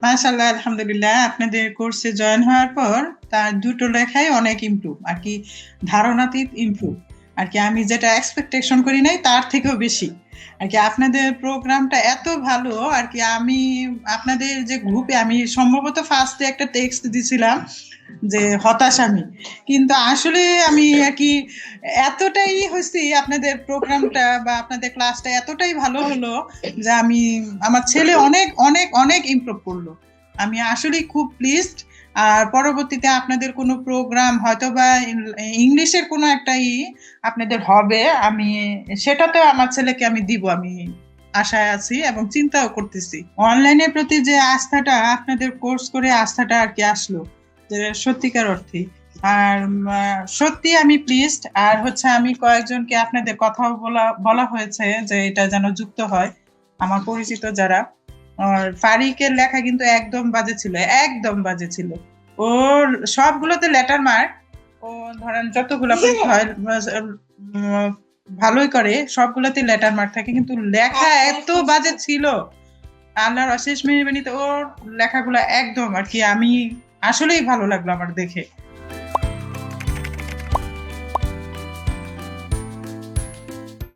মাশাআল্লাহ, আলহামদুলিল্লাহ। আপনাদের কোর্সে জয়েন হওয়ার পর তার দুটো লেখাই অনেক ইমপ্রুভ আর কি, ধারণাতীত ইমপ্রুভ আর কি। আমি যেটা এক্সপেকটেশন করি নাই তার থেকেও বেশি আর কি। আপনাদের প্রোগ্রামটা এত ভালো আর কি। আমি আপনাদের যে গ্রুপে আমি সম্ভবত ফার্স্টে একটা টেক্সট দিছিলাম যে হতাশ আমি, কিন্তু আসলে আমি আর কি এতটাই হয়েছি আপনাদের প্রোগ্রামটা বা আপনাদের ক্লাসটা এতটাই ভালো হলো যে আমি, আমার ছেলে অনেক অনেক অনেক ইমপ্রুভ করলো। আমি আসলেই খুব প্লিজড। আর পরবর্তীতে আপনাদের কোনো প্রোগ্রাম হয়তো বা ইংলিশের কোনো একটা আপনাদের হবে, আমি সেটাতেও আমার ছেলেকে আমি দিব, আমি আশায় আছি এবং চিন্তাও করতেছি। অনলাইনের প্রতি যে আস্থাটা, আপনাদের কোর্স করে আস্থাটা আর কি আসলো, যে সত্যিকার অর্থে। আর সত্যি আমি প্লিজড। আর হচ্ছে আমি কয়েকজনকে আপনাদের কথাও বলা বলা হয়েছে যে এটা যেন যুক্ত হয়, আমার পরিচিত যারা। আর ফারিকের লেখা কিন্তু একদম বাজে ছিল, একদম বাজে ছিল। ওর সবগুলোতে লেটার মার্ক। ও ধরেন যতগুলো পরীক্ষা হয় ভালোই করে, সবগুলোতে লেটার মার্ক থাকে, কিন্তু লেখা এত বাজে ছিল। আল্লাহর অশেষ মেহরবানিতে ওর লেখাগুলো একদম আর কি, আমি আসলেই ভালো লাগলো আমার দেখে।